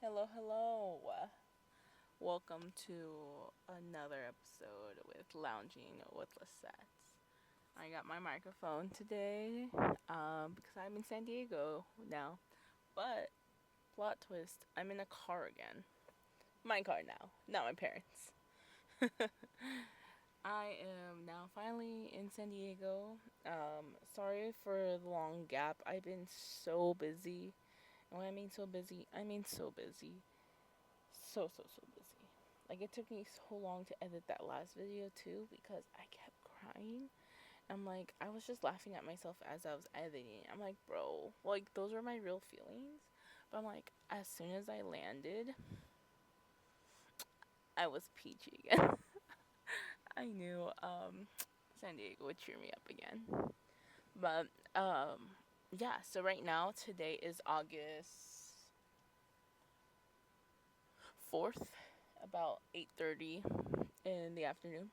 Hello, hello. Welcome to another episode with Lounging with Lisette. I got my microphone today because I'm in San Diego now. But, plot twist, I'm in a car again. My car now, not my parents'. I am now finally in San Diego. Sorry for the long gap. I've been so busy. And when I mean so busy, I mean so busy. So busy. Like it took me so long to edit that last video too because I kept crying. I'm like, I was just laughing at myself as I was editing. I'm like, bro, like those were my real feelings. But I'm like, as soon as I landed, I was peachy again. I knew San Diego would cheer me up again. But yeah, so right now today is August 4th, about 8:30 in the afternoon.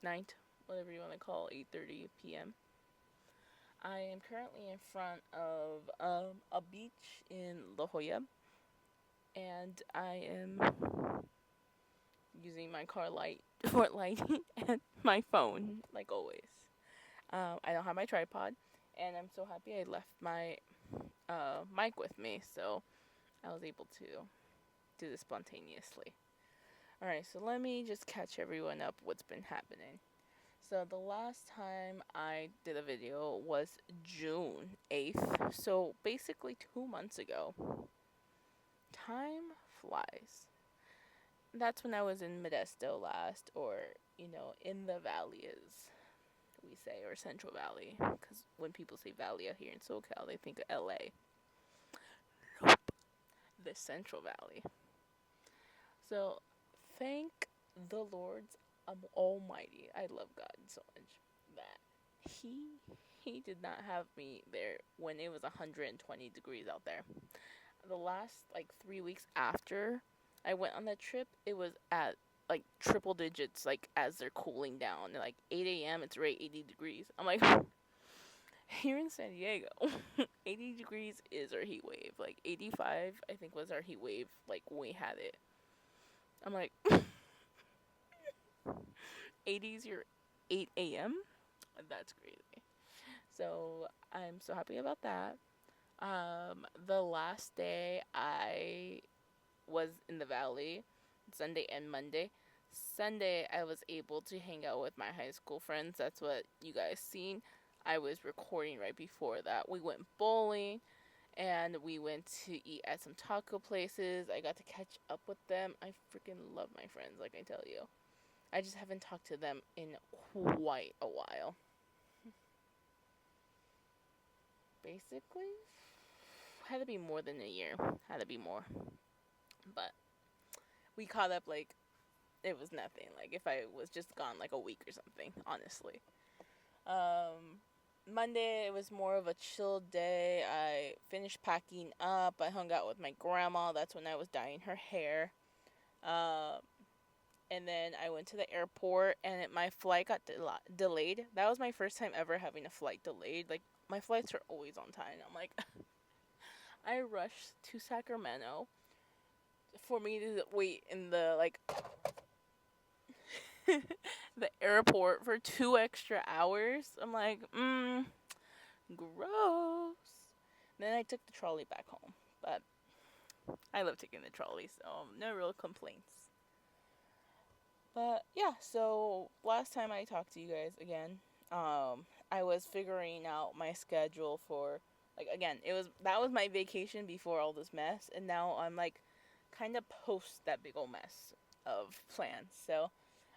Night, whatever you want to call 8:30 p.m. I am currently in front of a beach in La Jolla, and I am using my car light for lighting and my phone, like always. I don't have my tripod, and I'm so happy I left my mic with me, so I was able to do this spontaneously. Alright, so let me just catch everyone up what's been happening. So the last time I did a video was June 8th. So basically 2 months ago. Time flies. That's when I was in Modesto last, or, in the valley as we say, or Central Valley. Because when people say valley out here in SoCal, they think of LA. Nope. The Central Valley. So thank the Lord's Almighty. I love God so much that he he did not have me there when it was 120 degrees out there. The last like 3 weeks after I went on that trip, it was at like triple digits, like as they're cooling down. Like 8 a.m. it's right 80 degrees. I'm like, here in San Diego, 80 degrees is our heat wave. Like 85, I think was our heat wave. Like when we had it. I'm like, 80s your 8 a.m. That's crazy. So I'm so happy about that. The last day I was in the valley, Sunday and Monday. Sunday I was able to hang out with my high school friends. That's what you guys seen. I was recording right before that. We went bowling and we went to eat at some taco places. I got to catch up with them. I freaking love my friends, like I tell you. I just haven't talked to them in quite a while. Basically, had to be more than a year. Had to be more. But we caught up like it was nothing. Like if I was just gone like a week or something, honestly. Um, Monday it was more of a chill day. I finished packing up. I hung out with my grandma. That's when I was dyeing her hair. Um, and then I went to the airport and my flight got delayed. That was my first time ever having a flight delayed. Like my flights are always on time. I'm like, I rushed to Sacramento for me to wait in the like the airport for 2 extra hours. I'm like, gross. Then I took the trolley back home, but I love taking the trolley, so no real complaints. But yeah, so last time I talked to you guys again, I was figuring out my schedule for like again, that was my vacation before all this mess, and now I'm like kind of post that big old mess of plans. So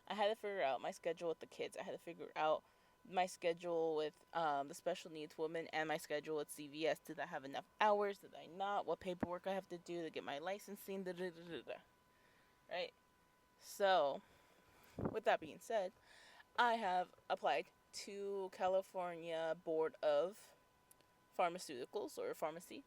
I had to figure out my schedule with the kids. I had to figure out my schedule with the special needs woman and my schedule with CVS. Did I have enough hours? Did I not? What paperwork I have to do to get my licensing? Da, da, da, da, da. Right? So, with that being said, I have applied to California Board of Pharmaceuticals or Pharmacy,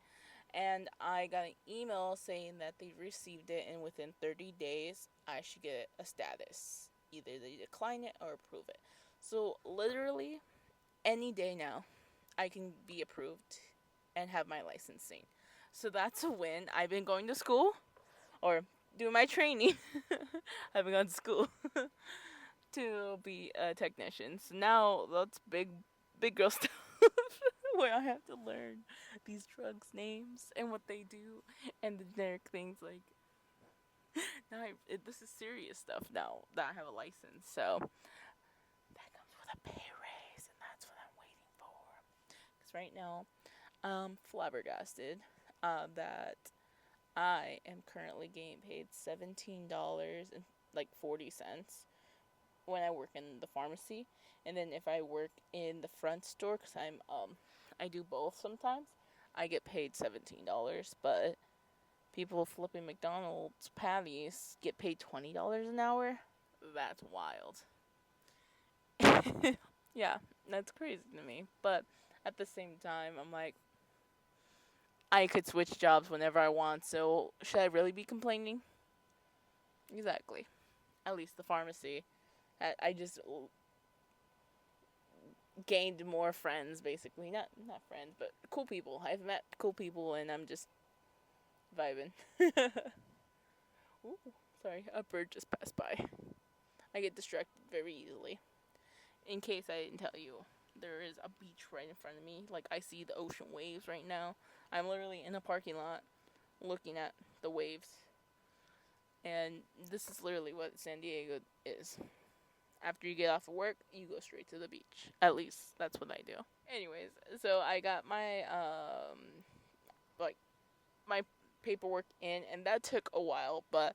and I got an email saying that they received it and within 30 days I should get a status. Either they decline it or approve it. So, literally, any day now, I can be approved and have my licensing. So, that's a win. I've been going to school. or doing my training. I haven't gone to school to be a technician. So now that's big girl stuff where I have to learn these drugs' names and what they do and the generic things like. This is serious stuff now that I have a license. So that comes with a pay raise, and that's what I'm waiting for. Because right now, I'm flabbergasted that I am currently getting paid $17 and like 40 cents when I work in the pharmacy, and then if I work in the front store, cause I do both sometimes, I get paid $17. But people flipping McDonald's patties get paid $20 an hour. That's wild. Yeah, that's crazy to me. But at the same time, I'm like, I could switch jobs whenever I want. So should I really be complaining? Exactly. At least the pharmacy. I just gained more friends, basically. Not friends, but cool people. I've met cool people, and I'm just vibing. Ooh, sorry, a bird just passed by. I get distracted very easily. In case I didn't tell you, there is a beach right in front of me. Like, I see the ocean waves right now. I'm literally in a parking lot looking at the waves. And this is literally what San Diego is. After you get off of work, you go straight to the beach. At least that's what I do. Anyways, so I got like my paperwork in, and that took a while, but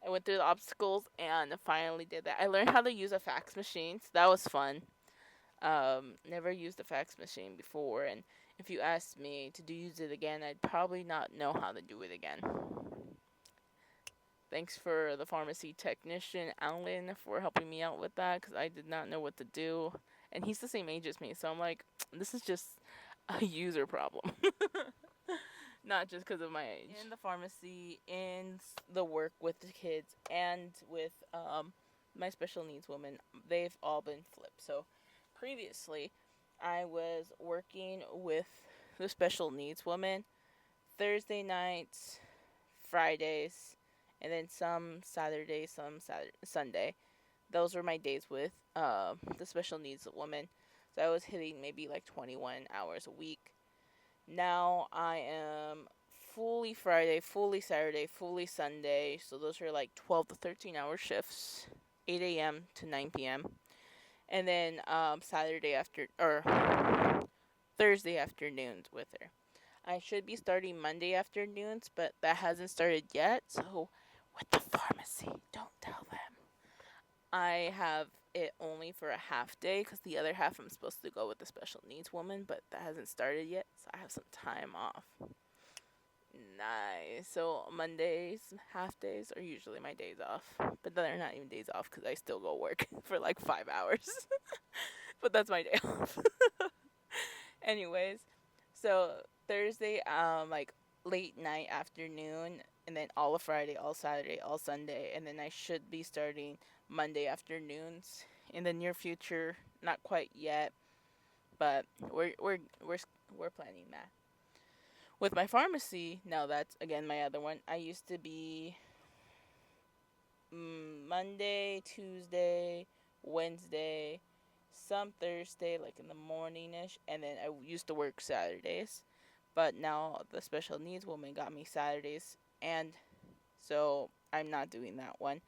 I went through the obstacles and finally did that. I learned how to use a fax machine, so that was fun. Never used a fax machine before, and if you asked me to use it again, I'd probably not know how to do it again. Thanks for the pharmacy technician, Alan, for helping me out with that, because I did not know what to do. And he's the same age as me, so I'm like, this is just a user problem. Not just because of my age. In the pharmacy, in the work with the kids, and with my special needs woman, they've all been flipped. So previously, I was working with the special needs woman Thursday nights, Fridays, and then some Saturday, Sunday. Those were my days with the special needs woman. So I was hitting maybe like 21 hours a week. Now I am fully Friday, fully Saturday, fully Sunday. So those are like 12 to 13 hour shifts, 8 a.m. to 9 p.m. And then Thursday afternoons with her. I should be starting Monday afternoons, but that hasn't started yet. So with the pharmacy, don't tell them. I have it only for a half day because the other half I'm supposed to go with the special needs woman, but that hasn't started yet, so I have some time off. Nice. So Mondays, half days are usually my days off, but they're not even days off because I still go work for like 5 hours. But that's my day off. Anyways, so Thursday, like late night, afternoon, and then all of Friday, all Saturday, all Sunday, and then I should be starting Monday afternoons in the near future. Not quite yet, but we're planning that. With my pharmacy, now that's again my other one. I used to be Monday, Tuesday, Wednesday, some Thursday, like in the morning ish, and then I used to work Saturdays. But now the special needs woman got me Saturdays, and so I'm not doing that one.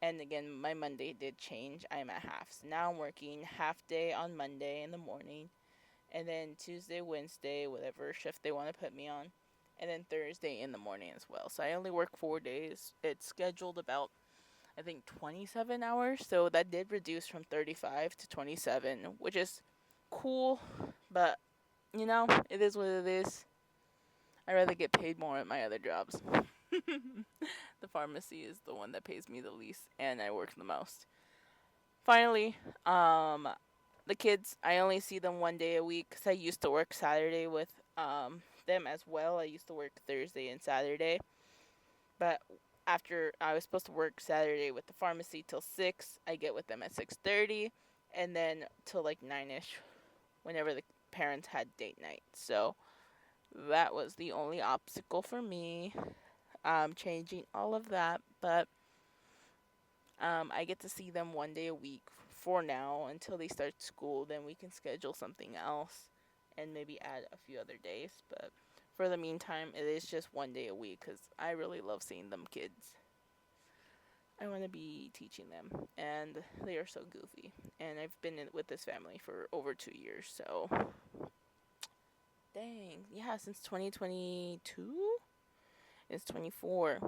And again, my Monday did change. I'm at half. So now I'm working half day on Monday in the morning, and then Tuesday, Wednesday, whatever shift they want to put me on, and then Thursday in the morning as well. So I only work 4 days. It's scheduled about, I think, 27 hours. So that did reduce from 35 to 27, which is cool, but it is what it is. I'd rather get paid more at my other jobs. The pharmacy is the one that pays me the least, and I work the most. Finally, the kids, I only see them 1 day a week because I used to work Saturday with them as well. I used to work Thursday and Saturday, but after I was supposed to work Saturday with the pharmacy till 6, I get with them at 6:30, and then till like 9ish, whenever the parents had date night. So that was the only obstacle for me. changing all of that, but I get to see them 1 day a week for now until they start school. Then we can schedule something else and maybe add a few other days. But for the meantime, it is just 1 day a week because I really love seeing them kids. I want to be teaching them, and they are so goofy. And I've been with this family for over 2 years, so dang, yeah, since 2022, it's 24,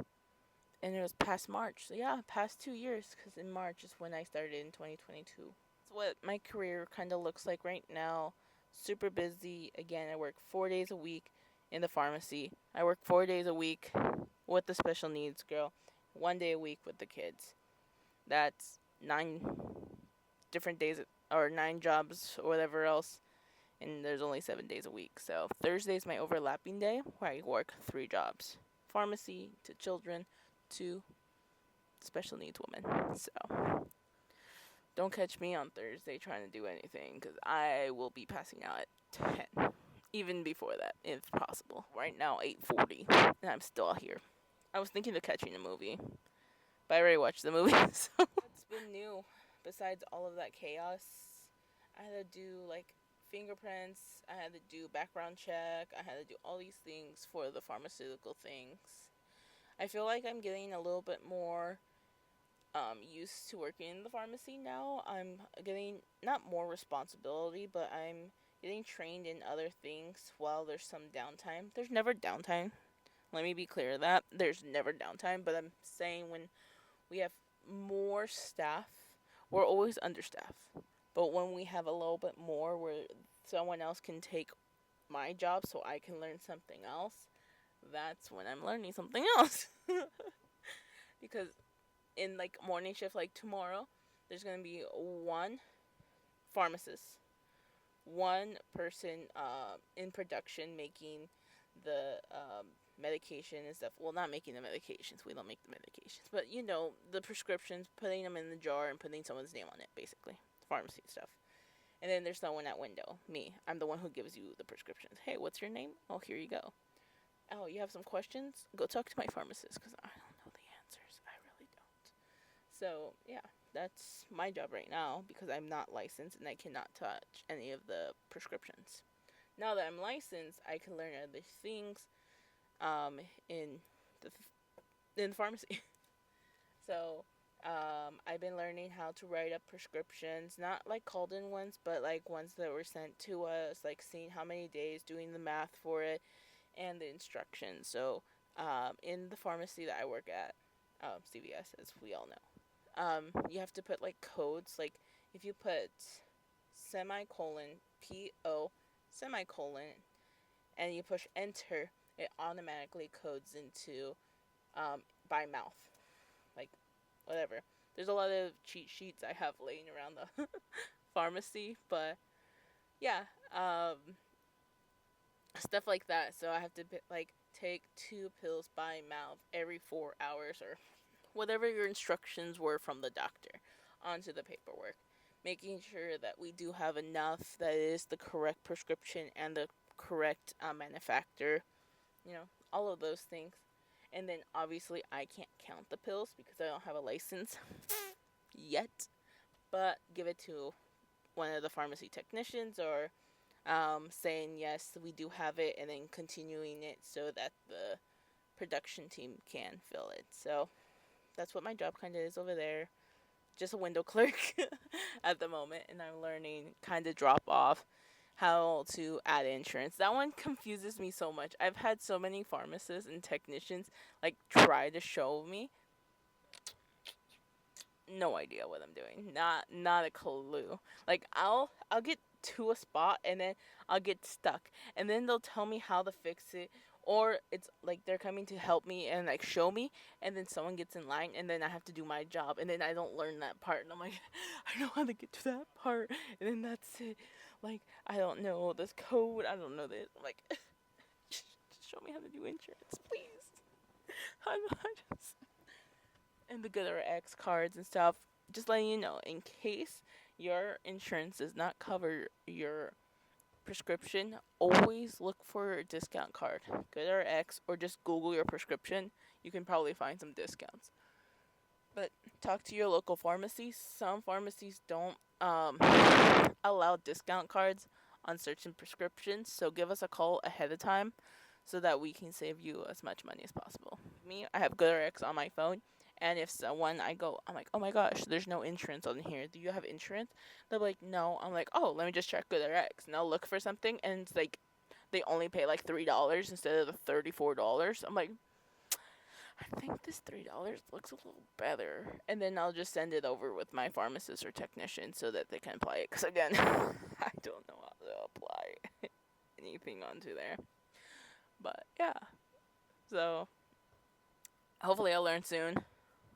and it was past March. So yeah, past 2 years, because in March is when I started in 2022. That's what my career kind of looks like right now. Super busy. Again, I work 4 days a week in the pharmacy. I work 4 days a week with the special needs girl, 1 day a week with the kids. That's 9 different days or 9 jobs or whatever else, and there's only 7 days a week. So Thursday's my overlapping day where I work 3 jobs: pharmacy to children to special needs women. So don't catch me on Thursday trying to do anything because I will be passing out at 10. Even before that, if possible. Right now, 8:40, and I'm still here. I was thinking of catching a movie, but I already watched the movie. So what's been new besides all of that chaos? I had to do like fingerprints. I had to do background check. I had to do all these things for the pharmaceutical things. I feel like I'm getting a little bit more used to working in the pharmacy now. I'm getting not more responsibility, but I'm getting trained in other things while there's some downtime. There's never downtime. Let me be clear of that. There's never downtime, but I'm saying when we have more staff, we're always understaffed. But when we have a little bit more where someone else can take my job so I can learn something else, that's when I'm learning something else. Because in like morning shift like tomorrow, there's going to be one pharmacist, one person in production making the medication and stuff. Well, not making the medications. We don't make the medications. But, you know, the prescriptions, putting them in the jar and putting someone's name on it, basically. Pharmacy stuff. And then there's someone at window. Me. I'm the one who gives you the prescriptions. Hey, what's your name? Oh, here you go. Oh, you have some questions? Go talk to my pharmacist because I don't know the answers. I really don't. So, yeah, that's my job right now because I'm not licensed and I cannot touch any of the prescriptions. Now that I'm licensed, I can learn other things in the pharmacy. So I've been learning how to write up prescriptions, not like called in ones, but like ones that were sent to us, like seeing how many days, doing the math for it, and the instructions. So in the pharmacy that I work at, CVS, as we all know, you have to put like codes. Like if you put semicolon PO semicolon and you push enter, it automatically codes into by mouth, like whatever. There's a lot of cheat sheets I have laying around the pharmacy, but yeah, stuff like that. So I have to like take 2 pills by mouth every 4 hours or whatever your instructions were from the doctor onto the paperwork, making sure that we do have enough that is the correct prescription and the correct manufacturer, you know, all of those things. And then obviously I can't count the pills because I don't have a license yet, but give it to one of the pharmacy technicians or saying yes, we do have it, and then continuing it so that the production team can fill it. So that's what my job kind of is over there. Just a window clerk at the moment, and I'm learning kind of drop off how to add insurance. That one confuses me so much. I've had so many pharmacists and technicians like try to show me. No idea what I'm doing. Not a clue. Like I'll get to a spot and then I'll get stuck. And then they'll tell me how to fix it, or it's like they're coming to help me and like show me, and then someone gets in line and then I have to do my job, and then I don't learn that part, and I'm like I know how to get to that part, and then that's it. Like I don't know this code, I don't know this. I'm like just show me how to do insurance, please. I just and the GoodRx cards and stuff. Just letting you know, in case your insurance does not cover your prescription, always look for a discount card. GoodRx, or just Google your prescription. You can probably find some discounts. But talk to your local pharmacy. Some pharmacies don't allow discount cards on certain prescriptions, so give us a call ahead of time so that we can save you as much money as possible. Me, I have GoodRx on my phone, and if someone I'm like, oh my gosh, there's no insurance on here. Do you have insurance? They're like, no. I'm like, oh, let me just check GoodRx. And I'll look for something, and it's like they only pay like $3 instead of the $34. I'm like, I think this $3 looks a little better. And then I'll just send it over with my pharmacist or technician so that they can apply it. Because again, I don't know how to apply anything onto there. But yeah. So hopefully I'll learn soon.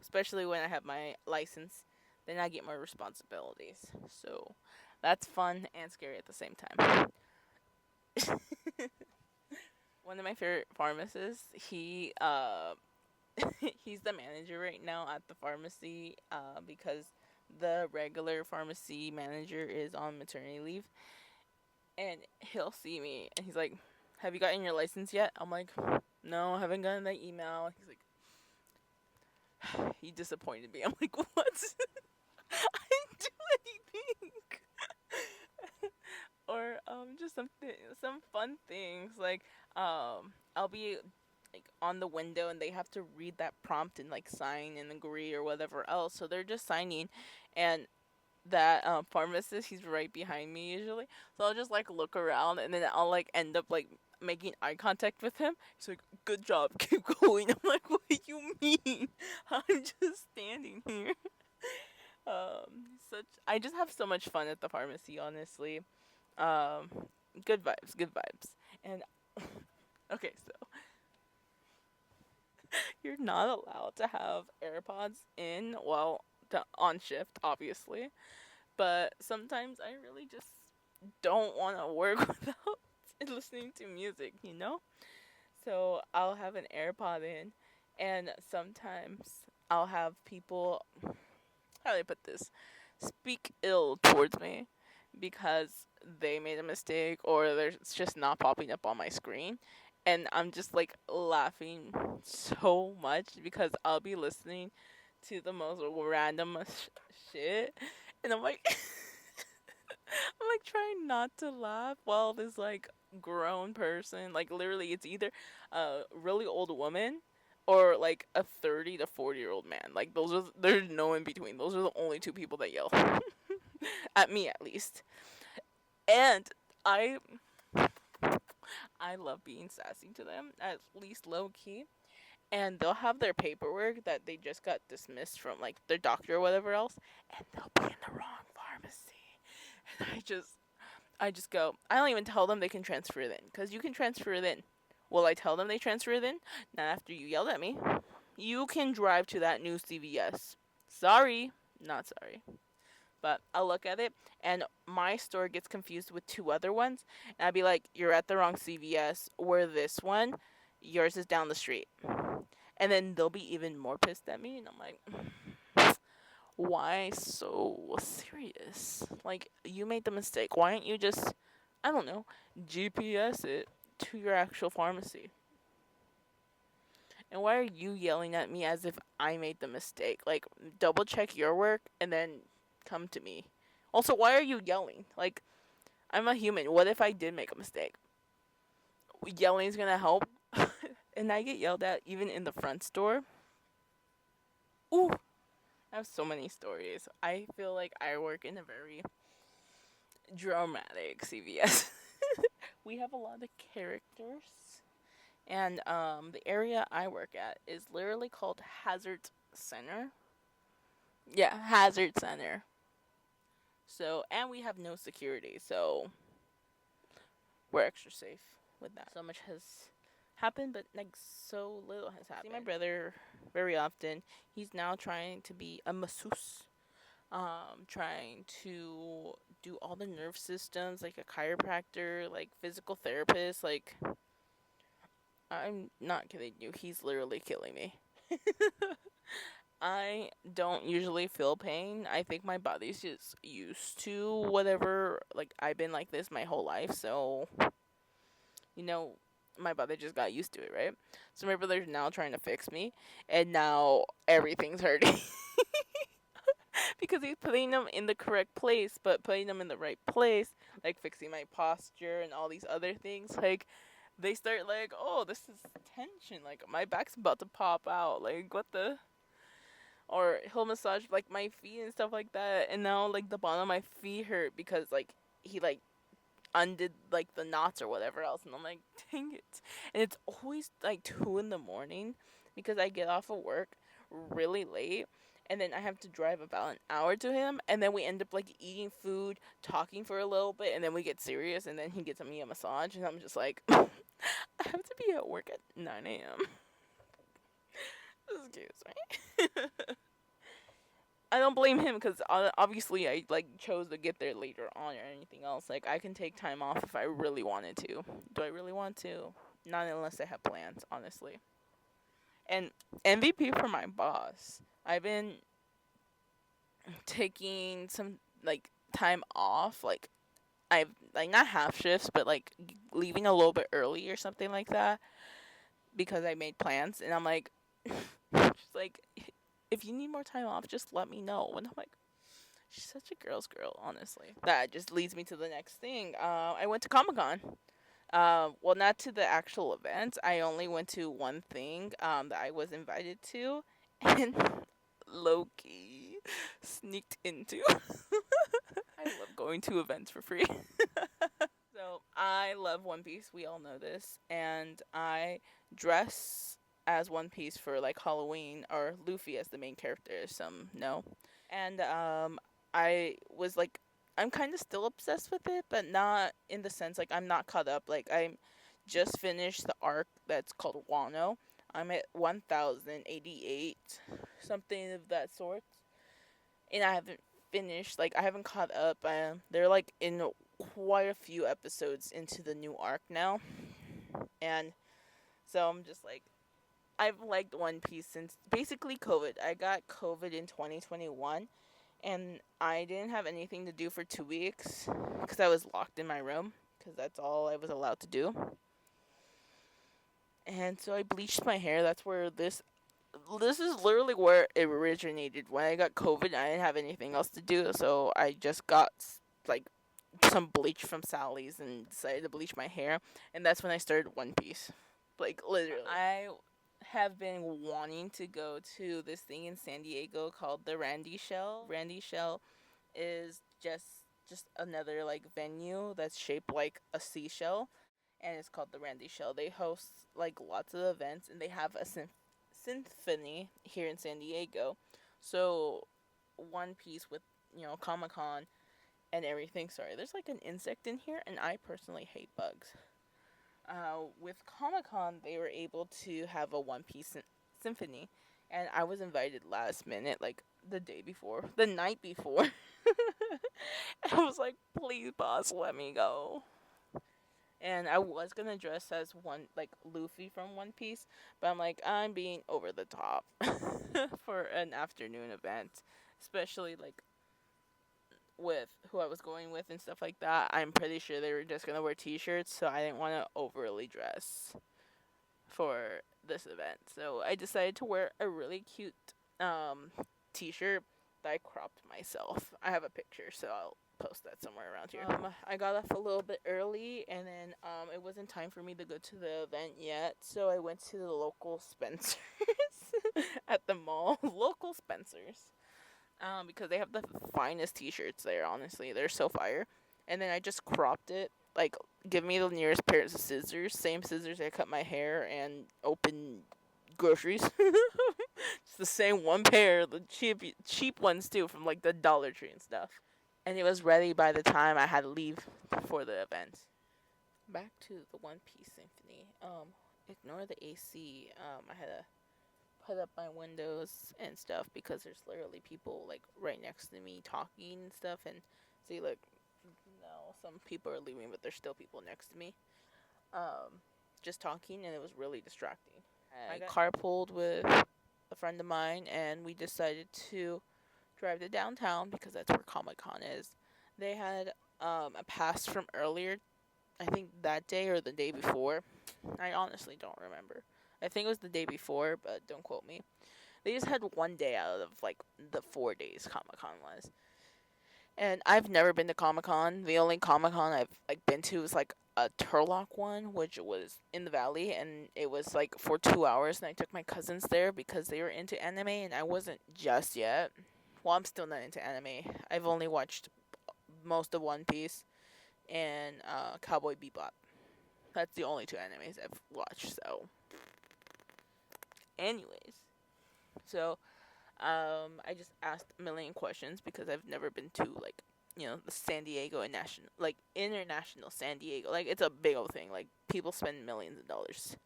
Especially when I have my license. Then I get more responsibilities. So that's fun and scary at the same time. One of my favorite pharmacists, he's the manager right now at the pharmacy because the regular pharmacy manager is on maternity leave. And he'll see me and he's like, have you gotten your license yet? I'm like, no, I haven't gotten that email. He's like, he disappointed me. I'm like, what? I didn't do anything. Or just some fun things like I'll be like on the window and they have to read that prompt and like sign and agree or whatever else, so they're just signing, and that pharmacist, he's right behind me usually, so I'll just like look around and then I'll like end up like making eye contact with him. He's like, good job, keep going. I'm like, what do you mean? I'm just standing here. I just have so much fun at the pharmacy, honestly. um Good vibes. And okay, so you're not allowed to have AirPods in while on shift, obviously. But sometimes I really just don't want to work without listening to music, you know? So I'll have an AirPod in, and sometimes I'll have people, how do I put this, speak ill towards me because they made a mistake or it's just not popping up on my screen. And I'm just like laughing so much because I'll be listening to the most random shit, and I'm like, I'm like trying not to laugh while this like grown person, like literally, it's either a really old woman or like a 30 to 40-year-old man. Like there's no in between. Those are the only two people that yell at me, at least. And I I love being sassy to them, at least low key. And they'll have their paperwork that they just got dismissed from like their doctor or whatever else, and they'll be in the wrong pharmacy. And I just go, I don't even tell them they can transfer it in, because you can transfer it in. Will I tell them they transfer it in? Not after you yelled at me. You can drive to that new CVS. Sorry. Not sorry. But I'll look at it, and my store gets confused with two other ones, and I'd be like, you're at the wrong CVS, or this one, yours is down the street. And then they'll be even more pissed at me, and I'm like, why so serious? Like, you made the mistake. Why don't you just, I don't know, GPS it to your actual pharmacy? And why are you yelling at me as if I made the mistake? Like, double check your work and then come to me. Also, why are you yelling? Like, I'm a human. What if I did make a mistake? Yelling is gonna help. And I get yelled at even in the front store. Ooh, I have so many stories. I feel like I work in a very dramatic CVS. We have a lot of characters. And the area I work at is literally called Hazard Center. Yeah, Hazard Center. So, and we have no security, so we're extra safe with that. So much has happened, but like so little has happened. I see my brother very often. He's now trying to be a masseuse, trying to do all the nerve systems, like a chiropractor, like physical therapist. Like, I'm not kidding you. He's literally killing me. I don't usually feel pain. I think my body's just used to whatever. Like, I've been like this my whole life, so, you know, my body just got used to it, right? So my brother's now trying to fix me, and now everything's hurting. Because he's putting them in the correct place, but putting them in the right place, like fixing my posture and all these other things, like, they start like, oh, this is tension. Like, my back's about to pop out. Like, what the? Or he'll massage like my feet and stuff like that, and now like the bottom of my feet hurt because like he like undid like the knots or whatever else, and I'm like, dang it. And it's always like 2 in the morning because I get off of work really late, and then I have to drive about an hour to him, and then we end up like eating food, talking for a little bit, and then we get serious, and then he gets me a massage, and I'm just like, I have to be at work at 9 a.m. Excuse me. I don't blame him because obviously I like chose to get there later on or anything else. Like, I can take time off if I really wanted to. Do I really want to? Not unless I have plans, honestly. And MVP for my boss. I've been taking some like time off. Like, I've like not half shifts, but like leaving a little bit early or something like that because I made plans. And I'm like, she's like, if you need more time off, just let me know. And I'm like, she's such a girl's girl, honestly. That just leads me to the next thing. I went to Comic-Con. Well, not to the actual event. I only went to one thing that I was invited to, and Loki sneaked into. I love going to events for free. So, I love One Piece. We all know this. And I dress as One Piece for like Halloween, or Luffy as the main character, some know. And I was like, I'm kind of still obsessed with it, but not in the sense like I'm not caught up. Like, I just finished the arc that's called Wano. I'm at 1088, something of that sort, and I haven't finished. Like, I haven't caught up. They're like in quite a few episodes into the new arc now, and so I'm just like, I've liked One Piece since basically COVID. I got COVID in 2021, and I didn't have anything to do for 2 weeks because I was locked in my room because that's all I was allowed to do. And so I bleached my hair. That's where this is literally where it originated. When I got COVID, I didn't have anything else to do, so I just got like some bleach from Sally's and decided to bleach my hair, and that's when I started One Piece. Like, literally, I have been wanting to go to this thing in San Diego called the Randy Shell. Randy Shell is just another like venue that's shaped like a seashell, and it's called the Randy Shell. They host like lots of events, and they have a symphony here in San Diego. So, One Piece with, Comic-Con and everything. Sorry, there's like an insect in here, and I personally hate bugs. With Comic-Con, they were able to have a One Piece symphony, and I was invited last minute, like the night before. I was like, please, boss, let me go. And I was gonna dress as like Luffy from One Piece, but I'm like, I'm being over the top for an afternoon event, especially like with who I was going with and stuff like that. I'm pretty sure they were just gonna wear t-shirts, so I didn't want to overly dress for this event. So I decided to wear a really cute t-shirt that I cropped myself. I have a picture, so I'll post that somewhere around here. I got off a little bit early, and then it wasn't time for me to go to the event yet, so I went to the local Spencer's at the mall. Local Spencer's. Because they have the finest t-shirts there, honestly. They're so fire. And then I just cropped it. Like, give me the nearest pair of scissors. Same scissors I cut my hair and open groceries. It's the same one pair. The cheap ones, too, from, like, the Dollar Tree and stuff. And it was ready by the time I had to leave for the event. Back to the One Piece Symphony. Ignore the AC. I had to put up my windows and stuff because there's literally people like right next to me talking and stuff, and see, look, no, some people are leaving, but there's still people next to me just talking, and it was really distracting. I carpooled with a friend of mine, and we decided to drive to downtown because that's where Comic Con is. They had a pass from earlier, I think that day or the day before. I honestly don't remember. I think it was the day before, but don't quote me. They just had one day out of like the 4 days Comic Con was. And I've never been to Comic Con. The only Comic Con I've like been to was like a Turlock one, which was in the valley, and it was like for 2 hours. And I took my cousins there because they were into anime, and I wasn't just yet. Well, I'm still not into anime. I've only watched most of One Piece and Cowboy Bebop. That's the only two animes I've watched. So, anyways, so I just asked a million questions because I've never been to like the San Diego and international San Diego. Like it's a big old thing. Like people spend millions of dollars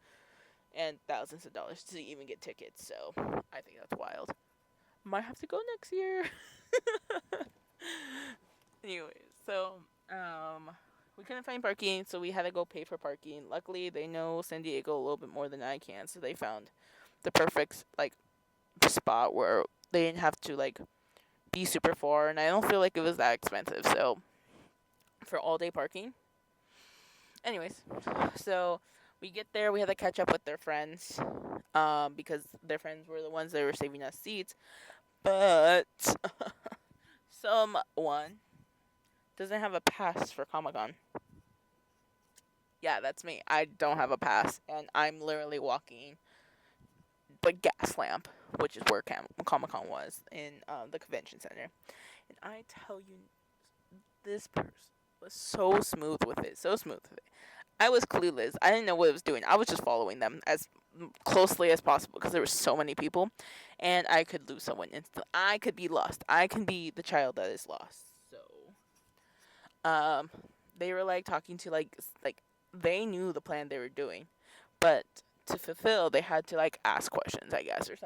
and thousands of dollars to even get tickets. So I think that's wild. Might have to go next year. Anyways, so we couldn't find parking, so we had to go pay for parking. Luckily, they know San Diego a little bit more than I can, so they found the perfect like spot where they didn't have to like be super far, and I don't feel like it was that expensive. So for all day parking. Anyways, so we get there, we had to catch up with their friends, because their friends were the ones that were saving us seats, but someone doesn't have a pass for Comic-Con. Yeah, that's me. I don't have a pass, and I'm literally walking the Gaslamp, which is where Comic-Con was, in the convention center. And I tell you, this person was so smooth with it. I was clueless. I didn't know what it was doing. I was just following them as closely as possible because there were so many people, and I could lose someone instantly. I could be lost. I can be the child that is lost. So, they were like talking to like they knew the plan they were doing, but to fulfill, they had to like ask questions, I guess, or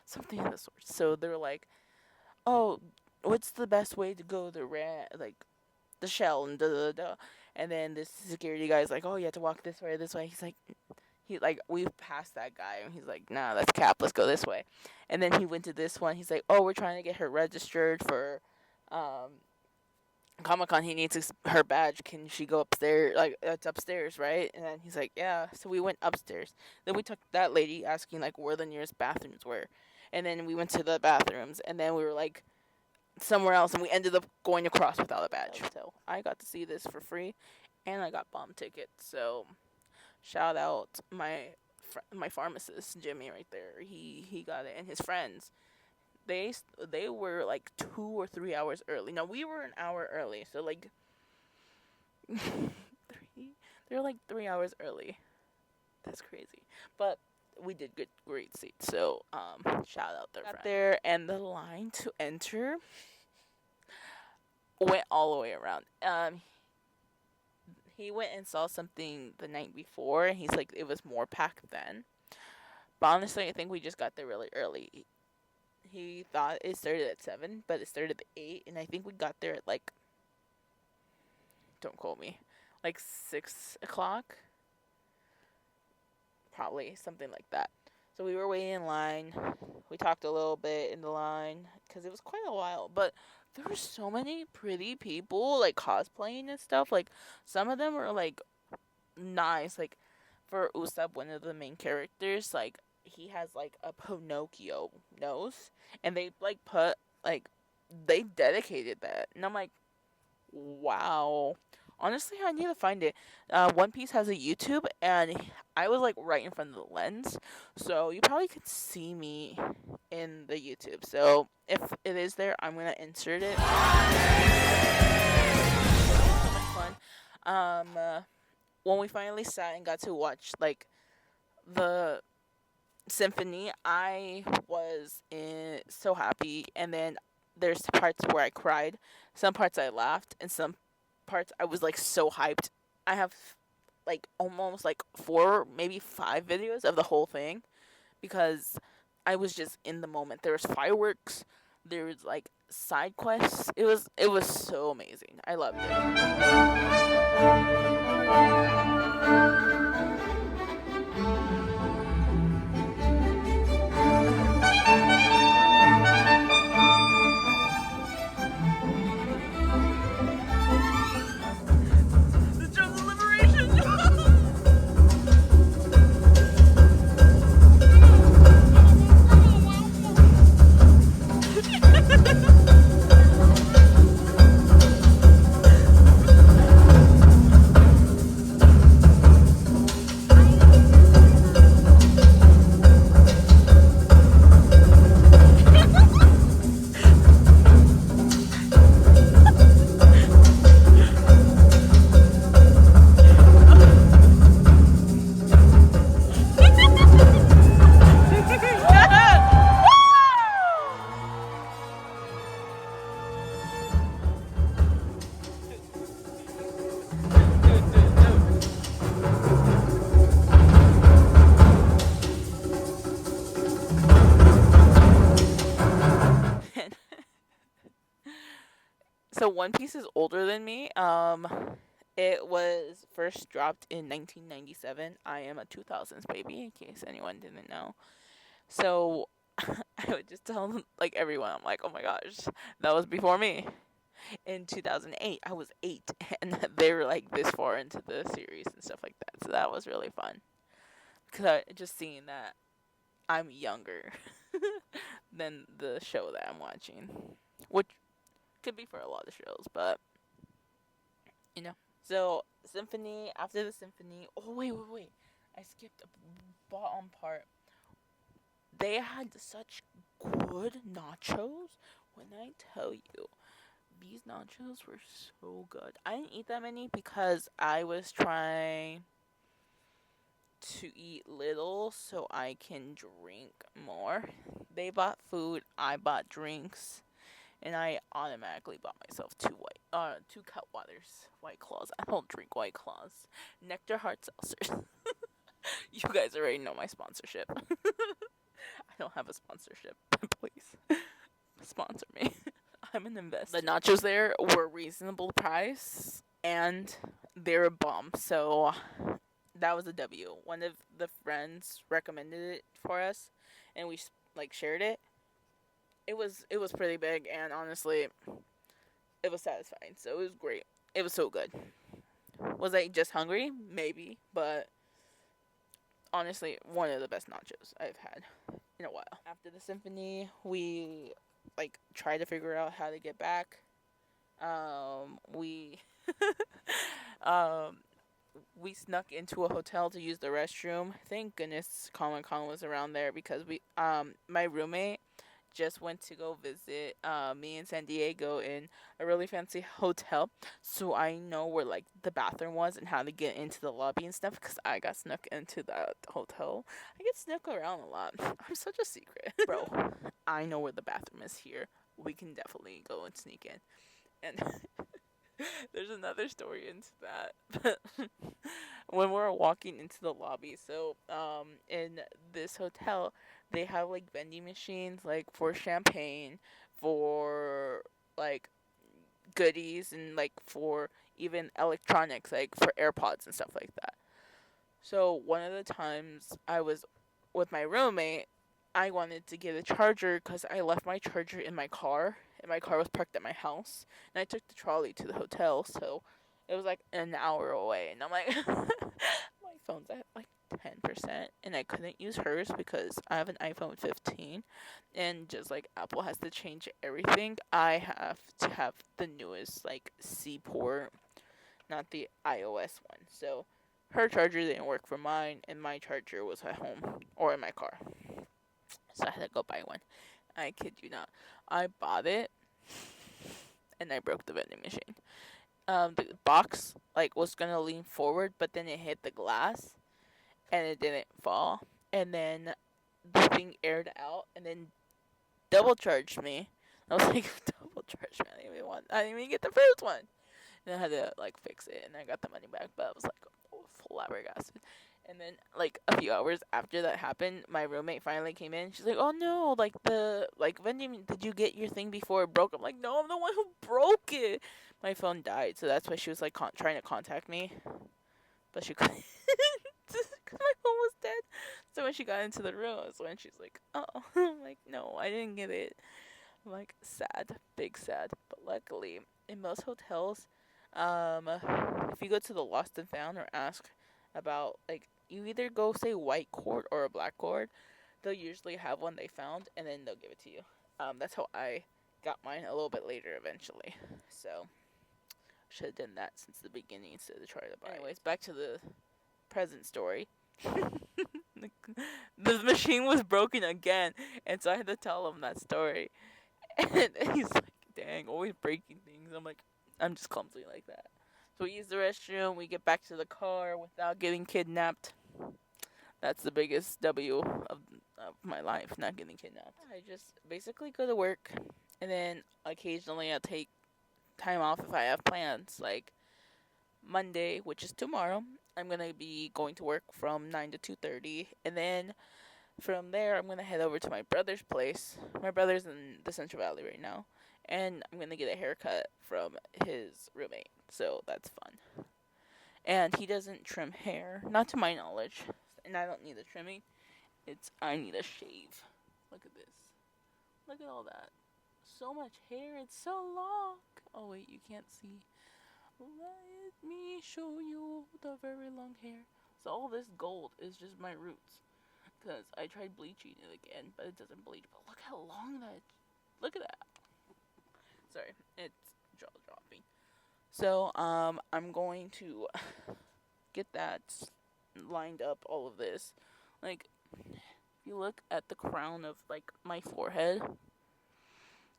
something of the sort. So they were like, "Oh, what's the best way to go to the shell and da da da?" And then this security guy's like, "Oh, you have to walk this way, this way." He's like, we passed that guy, and he's like, "Nah, that's cap. Let's go this way." And then he went to this one. He's like, "Oh, we're trying to get her registered for Comic-Con. He needs her badge. Can she go upstairs? Like, it's upstairs, right?" And then he's like, "Yeah." So we went upstairs. Then we took that lady asking like where the nearest bathrooms were, and then we went to the bathrooms, and then we were like somewhere else, and we ended up going across without a badge. So I got to see this for free, and I got bomb tickets. So shout out my pharmacist Jimmy right there. He got it, and his friends. They were like 2 or 3 hours early. Now we were an hour early, so like they're like 3 hours early. That's crazy, but we did great seats. So shout out their friends. Got there, and the line to enter went all the way around. He went and saw something the night before, and he's like, it was more packed then. But honestly, I think we just got there really early. He thought it started at 7, but it started at 8, and I think we got there at like, don't quote me, like 6 o'clock. Probably something like that. So we were waiting in line. We talked a little bit in the line because it was quite a while, but there were so many pretty people like cosplaying and stuff. Like some of them were like nice. Like for Usopp, one of the main characters, like he has like a Pinocchio nose, and they like they dedicated that, and I'm like, wow. Honestly, I need to find it. One Piece has a YouTube, and I was like right in front of the lens, so you probably could see me in the YouTube. So if it is there, I'm gonna insert it. So much fun. When we finally sat and got to watch like the symphony, I was so happy. And then there's parts where I cried, some parts I laughed, and some parts I was like so hyped. I have like almost like 4, maybe 5 videos of the whole thing because I was just in the moment. There was fireworks, there was like side quests. It was so amazing. I loved it. So One Piece is older than me. It was first dropped in 1997. I am a 2000s baby, in case anyone didn't know. So I would just tell like everyone, I'm like, oh my gosh, that was before me. In 2008, I was 8, and they were like this far into the series and stuff like that. So that was really fun because I just seeing that I'm younger than the show that I'm watching, which could be for a lot of shows, but you know. So symphony after the symphony. Oh wait! I skipped a bottom part. They had such good nachos. When I tell you, these nachos were so good. I didn't eat that many because I was trying to eat little so I can drink more. They bought food, I bought drinks, and I automatically bought myself two Cutwaters, White Claws. I don't drink White Claws. Nectar Hard Seltzers. You guys already know my sponsorship. I don't have a sponsorship. Please sponsor me. I'm an investor. The nachos there were reasonable price and they were bomb. So that was a W. One of the friends recommended it for us, and we like shared it. It was pretty big, and honestly, it was satisfying. So it was great. It was so good. Was I just hungry? Maybe, but honestly, one of the best nachos I've had in a while. After the symphony, we like tried to figure out how to get back. We um we snuck into a hotel to use the restroom. Thank goodness Comic Con was around there because my roommate just went to go visit me in San Diego in a really fancy hotel. So I know where like the bathroom was and how to get into the lobby and stuff because I got snuck into that hotel. I get snuck around a lot. I'm such a secret. Bro, I know where the bathroom is here. We can definitely go and sneak in. And there's another story into that. When we were walking into the lobby, so in this hotel, they have like vending machines like for champagne, for like goodies, and like for even electronics, like for AirPods and stuff like that. So one of the times I was with my roommate, I wanted to get a charger because I left my charger in my car, and my car was parked at my house, and I took the trolley to the hotel, so it was like an hour away, and I'm like, my phone's at like 10%, and I couldn't use hers because I have an iPhone 15, and just like Apple has to change everything, I have to have the newest like C port, not the iOS one, so her charger didn't work for mine, and my charger was at home or in my car. So I had to go buy one. I kid you not. I bought it, and I broke the vending machine. The box like was gonna lean forward, but then it hit the glass, and it didn't fall. And then the thing aired out, and then double charged me. I was like, double charged me. I didn't even get the first one. And I had to like fix it, and I got the money back. But I was like, oh, flabbergasted. And then like a few hours after that happened, my roommate finally came in. She's like, "Oh no, like the like vending, did you get your thing before it broke?" I'm like, "No, I'm the one who broke it." My phone died, so that's why she was like trying to contact me, but she couldn't because my phone was dead. So when she got into the room, that's when she's like, "Oh," I'm like, "No, I didn't get it." I'm like, sad, big sad. But luckily, in most hotels, if you go to the Lost and Found or ask about like you either go say white cord or a black cord, they'll usually have one they found and then they'll give it to you. That's how I got mine a little bit later eventually. So should have done that since the beginning instead of trying to buy. Anyways, back to the present story. The machine was broken again, and so I had to tell him that story. And he's like, "Dang, always breaking things." I'm like, "I'm just clumsy like that." So we use the restroom. We get back to the car without getting kidnapped. That's the biggest W of my life, not getting kidnapped. I just basically go to work, and then occasionally I'll take time off if I have plans. Like Monday, which is tomorrow, I'm gonna be going to work from 9 to 2:30, and then From there, I'm gonna head over to my brother's place. My brother's in the Central Valley right now, and I'm gonna get a haircut from his roommate. So that's fun. And he doesn't trim hair, not to my knowledge, and I don't need a trimming. I need a shave. Look at this. Look at all that. So much hair. It's so long. Oh wait, you can't see. Let me show you the very long hair. So all this gold is just my roots. Because I tried bleaching it again, but it doesn't bleach. But look how long that. Look at that. Sorry, it's jaw dropping. So I'm going to get that lined up. All of this, like, if you look at the crown of like my forehead,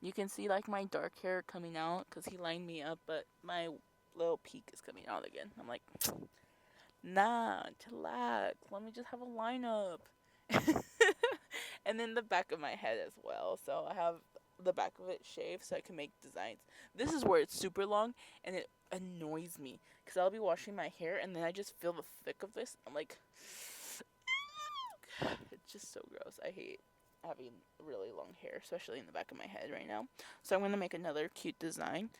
you can see like my dark hair coming out because he lined me up, but my little peak is coming out again. I'm like, nah, chillax. Let me just have a lineup. And then the back of my head as well. So I have the back of it shaved so I can make designs. This is where it's super long and it annoys me because I'll be washing my hair and then I just feel the thick of this. I'm like, it's just so gross. I hate having really long hair, especially in the back of my head right now. So I'm going to make another cute design.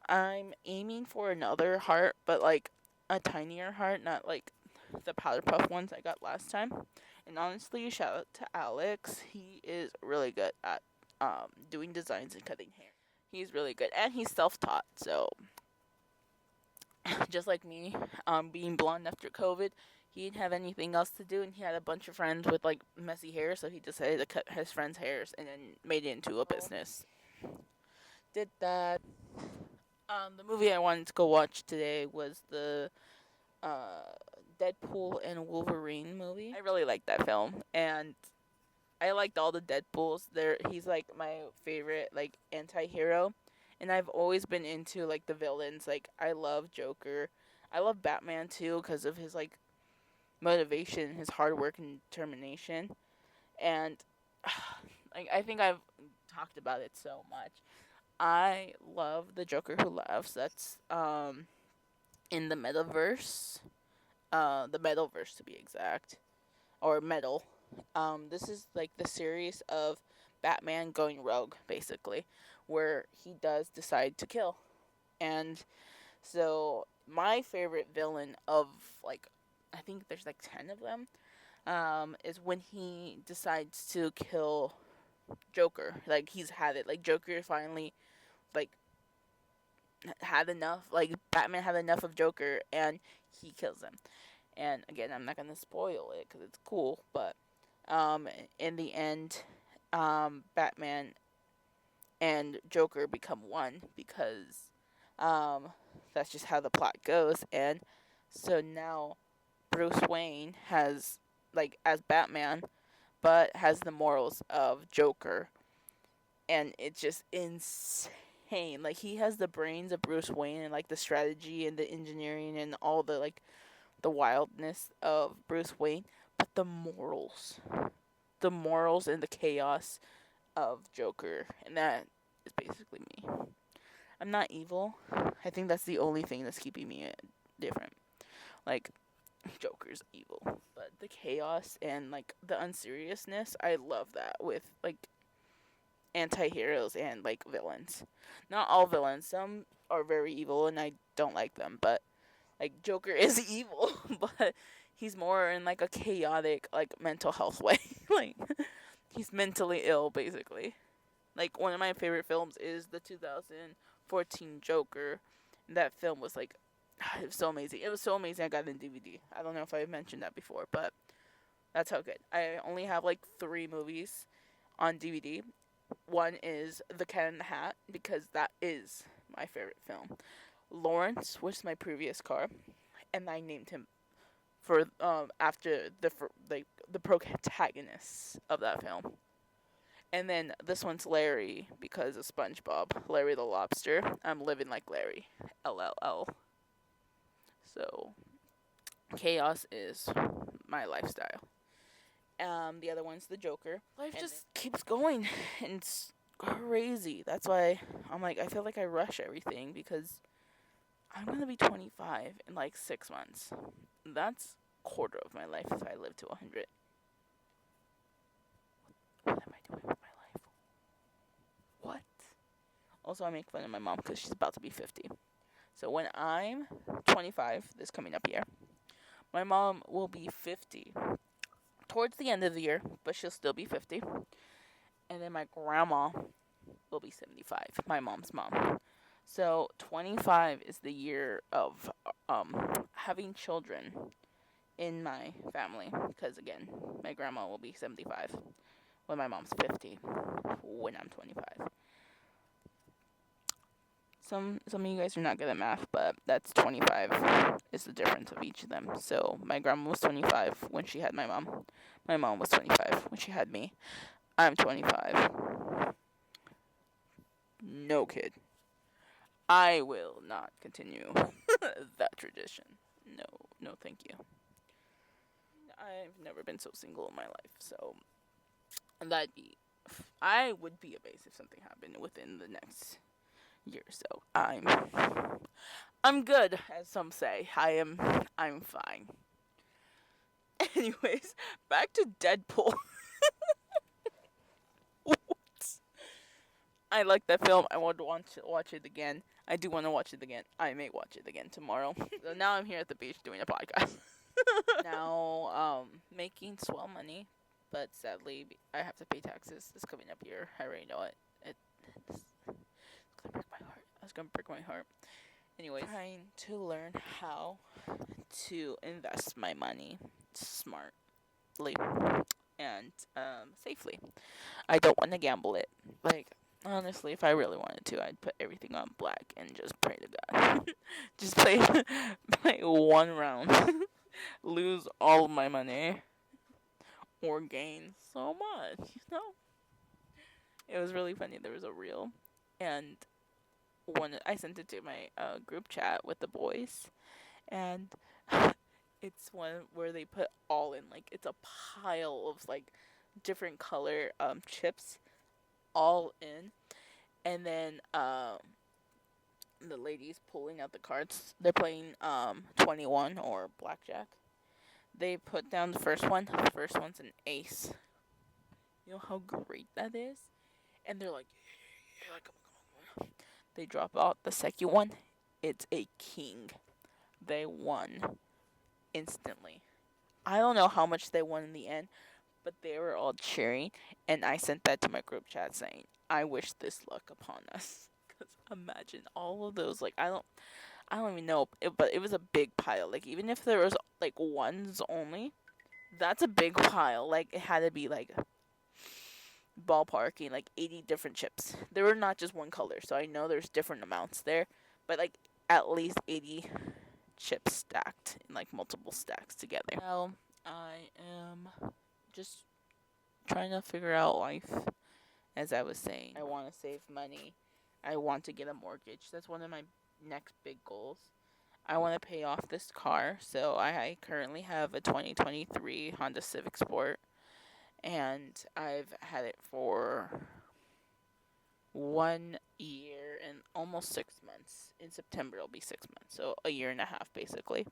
I'm aiming for another heart, but like a tinier heart, not like the powder puff ones I got last time. And honestly, shout out to Alex. He is really good at doing designs and cutting hair. He's really good, and he's self-taught. So just like me, being blonde after COVID, he didn't have anything else to do, and he had a bunch of friends with like messy hair, so he decided to cut his friends' hairs and then made it into a business. Did that. The movie I wanted to go watch today was the Deadpool and Wolverine movie. I really liked that film, and I liked all the Deadpools. He's like my favorite like anti-hero, and I've always been into like the villains. Like I love Joker. I love Batman too because of his like motivation, his hard work and determination. And like I think I've talked about it so much. I love the Joker Who Laughs. That's in the metaverse. The Metalverse to be exact, or Metal. This is like the series of Batman going rogue, basically, where he does decide to kill. And so my favorite villain of like, I think there's like 10 of them, is when he decides to kill Joker. Like he's had it. Like Joker finally, like had enough. Like Batman had enough of Joker, and he kills him. And again, I'm not gonna spoil it because it's cool, but in the end, Batman and Joker become one because that's just how the plot goes. And so now Bruce Wayne has, like, as Batman, but has the morals of Joker. And it's just insane. Like, he has the brains of Bruce Wayne and, like, the strategy and the engineering and all the, like, the wildness of Bruce Wayne, but the morals and the chaos of Joker, and that is basically me. I'm not evil. I think that's the only thing that's keeping me different. Like, Joker's evil, but the chaos and like the unseriousness, I love that with like anti-heroes and like villains. Not all villains. Some are very evil and I don't like them, but like Joker is evil, but he's more in like a chaotic like mental health way. Like he's mentally ill basically. Like one of my favorite films is the 2014 Joker. That film was like it was so amazing. It was so amazing I got it in DVD. I don't know if I mentioned that before, but that's how good. I only have like 3 movies on DVD. One is The Cat in the Hat because that is my favorite film. Lawrence was my previous car, and I named him for after the protagonist of that film. And then this one's Larry because of SpongeBob, Larry the Lobster. I'm living like Larry, LLL. So chaos is my lifestyle. The other one's the Joker. Life just keeps going, and it's crazy. That's why I'm like I feel like I rush everything because I'm gonna be 25 in like 6 months. That's a quarter of my life if I live to 100. Also, I make fun of my mom because she's about to be 50. So when I'm 25, this coming up year, my mom will be 50 towards the end of the year, but she'll still be 50. And then my grandma will be 75, my mom's mom. So 25 is the year of having children in my family, because again, my grandma will be 75 when my mom's 50 when I'm 25. Some of you guys are not good at math, but that's 25 is the difference of each of them. So my grandma was 25 when she had my mom. My mom was 25 when she had me. I'm 25. No kid. I will not continue that tradition. No, thank you. I've never been so single in my life, so I would be a base if something happened within the next year. So I'm good, as some say. I'm fine. Anyways, back to Deadpool. I like that film. I would want to watch it again. I do want to watch it again. I may watch it again tomorrow. So now I'm here at the beach doing a podcast. Now, making swell money, but sadly, I have to pay taxes this coming up year. I already know it. It's gonna break my heart. It's gonna break my heart. Anyway, trying to learn how to invest my money smartly and safely. I don't want to gamble it. Like, honestly, if I really wanted to, I'd put everything on black and just pray to God. Just play one round. Lose all of my money. Or gain so much, It was really funny. There was a reel. And when I sent it to my group chat with the boys. And it's one where they put all in. Like, it's a pile of, like, different color chips all in. And then the ladies pulling out the cards. They're playing 21 or blackjack. They put down the first one. The first one's an ace. You know how great that is? And they're like, yeah, come on. They drop out the second one. It's a king. They won instantly. I don't know how much they won in the end, but they were all cheering. And I sent that to my group chat saying, I wish this luck upon us. Because imagine all of those, like, I don't even know, but it was a big pile. Like, even if there was, like, ones only, that's a big pile. Like, it had to be, like, ballparking, like, 80 different chips. There were not just one color, so I know there's different amounts there. But, like, at least 80 chips stacked in, like, multiple stacks together. Now, I am just trying to figure out life, as I was saying. I want to save money. I want to get a mortgage. That's one of my next big goals. I want to pay off this car. So I currently have a 2023 Honda Civic Sport. And I've had it for 1 year and almost 6 months. In September, it'll be 6 months. So a year and a half, basically.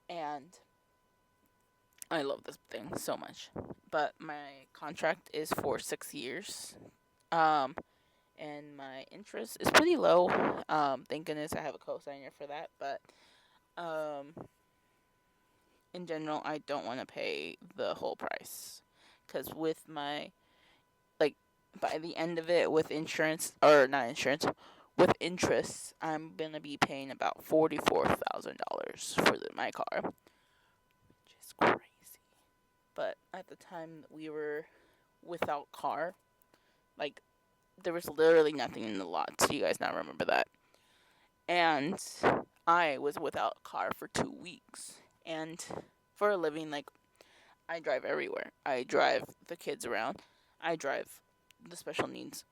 And I love this thing so much. But my contract is for 6 years. And my interest is pretty low. Thank goodness I have a cosigner for that. But in general, I don't want to pay the whole price. Because with my, like, by the end of it, with insurance, or not insurance, with interest, I'm going to be paying about $44,000 for my car. Which is crazy. But at the time we were without car, like, there was literally nothing in the lot. So you guys now remember that. And I was without a car for 2 weeks. And for a living, like, I drive everywhere. I drive the kids around. I drive the special needs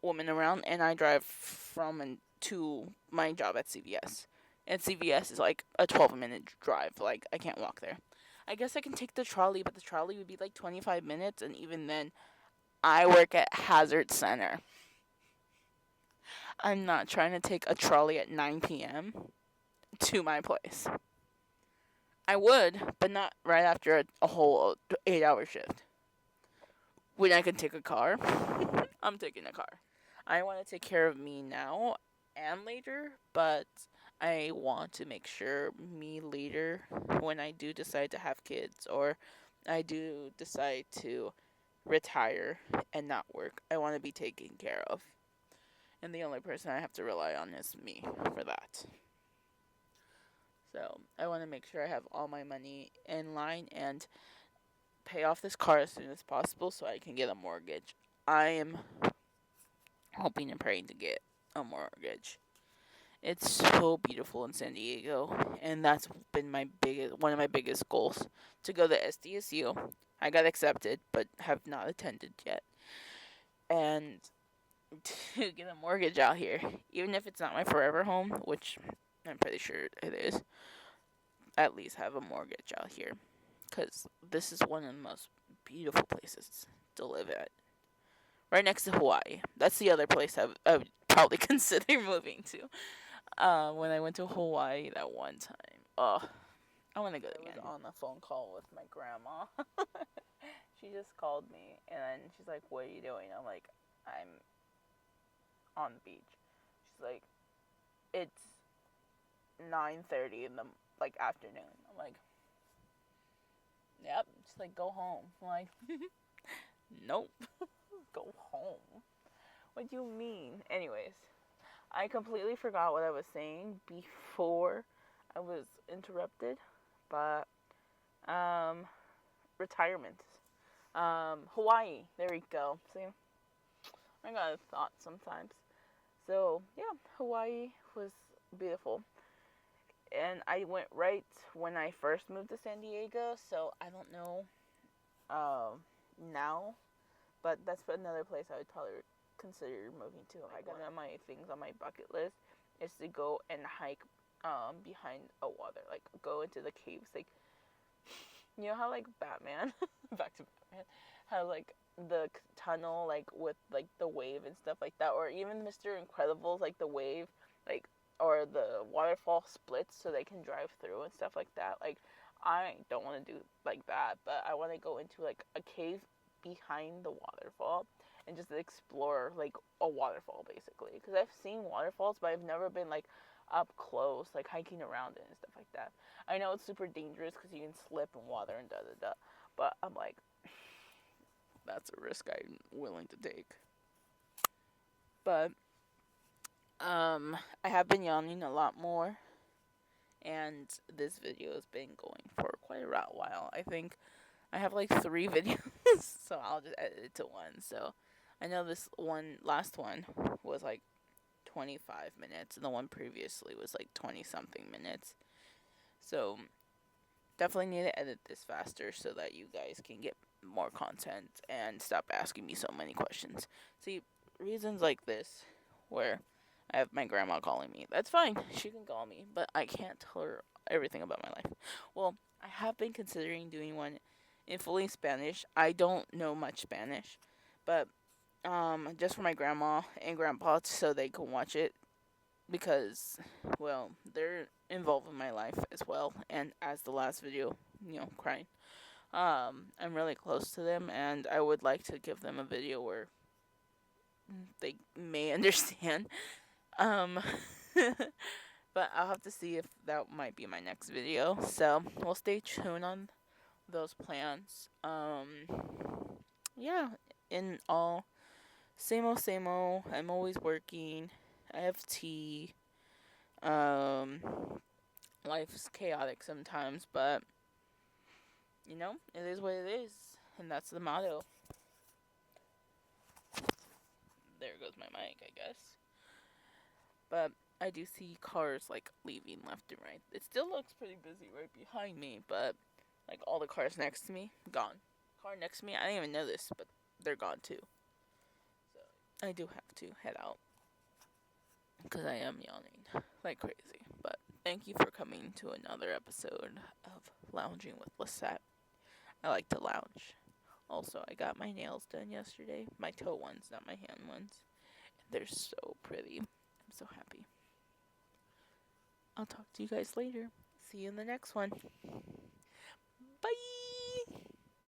woman around. And I drive from and to my job at CVS. And CVS is like a 12-minute drive. Like, I can't walk there. I guess I can take the trolley, but the trolley would be like 25 minutes. And even then, I work at Hazard Center. I'm not trying to take a trolley at 9 p.m. to my place. I would, but not right after a whole 8-hour shift. When I can take a car, I'm taking a car. I want to take care of me now and later, but I want to make sure me later, when I do decide to have kids or I do decide to retire and not work, I want to be taken care of. And the only person I have to rely on is me for that. So I want to make sure I have all my money in line and pay off this car as soon as possible so I can get a mortgage. I am hoping and praying to get a mortgage. It's so beautiful in San Diego, and that's been one of my biggest goals, to go to SDSU. I got accepted, but have not attended yet. And to get a mortgage out here, even if it's not my forever home, which I'm pretty sure it is, at least have a mortgage out here. Because this is one of the most beautiful places to live at. Right next to Hawaii. That's the other place I would probably consider moving to. When I went to Hawaii that one time. Oh, I want to go again. I was on a phone call with my grandma. She just called me, and then she's like, "What are you doing?" I'm like, "I'm on the beach." She's like, "It's 9:30 in the afternoon." I'm like, "Yep." She's like, "Go home." I'm like, "Nope." Go home? What do you mean? Anyways, I completely forgot what I was saying before I was interrupted, but retirement. Hawaii. There we go. See, I got a thought sometimes. So yeah, Hawaii was beautiful, and I went right when I first moved to San Diego. So I don't know now, but that's another place I would probably consider moving to. I got one of my things on my bucket list is to go and hike behind a water, like go into the caves, like you know how like Batman, back to Batman, how like the tunnel like with like the wave and stuff like that, or even Mr. Incredible's like the wave, like or the waterfall splits so they can drive through and stuff like that. Like I don't want to do like that, but I want to go into like a cave behind the waterfall and just explore like a waterfall basically, because I've seen waterfalls but I've never been like up close like hiking around it and stuff like that. I know it's super dangerous because you can slip in water and da, but I'm like, that's a risk I'm willing to take. But I have been yawning a lot more, and this video has been going for quite a while. I think I have like 3 videos, so I'll just edit it to one. So I know this last one was like 25 minutes, and the one previously was like 20 something minutes. So definitely need to edit this faster so that you guys can get more content and stop asking me so many questions. See, reasons like this, where I have my grandma calling me, that's fine, she can call me, but I can't tell her everything about my life. Well, I have been considering doing one in fully Spanish. I don't know much Spanish, but just for my grandma and grandpa so they can watch it, because, well, they're involved in my life as well, and as the last video, crying. I'm really close to them, and I would like to give them a video where they may understand. But I'll have to see if that might be my next video. So we'll stay tuned on those plans. Yeah, in all, same old, same old. I'm always working. I have tea. Life's chaotic sometimes, but it is what it is, and that's the motto. There goes my mic, I guess. But I do see cars like leaving left and right. It still looks pretty busy right behind me, but like all the cars next to me, gone. Car next to me, I didn't even know this, but they're gone too. So I do have to head out because I am yawning like crazy. But thank you for coming to another episode of Lounging with Lisette. I like to lounge. Also, I got my nails done yesterday. My toe ones, not my hand ones. They're so pretty. I'm so happy. I'll talk to you guys later. See you in the next one. Bye!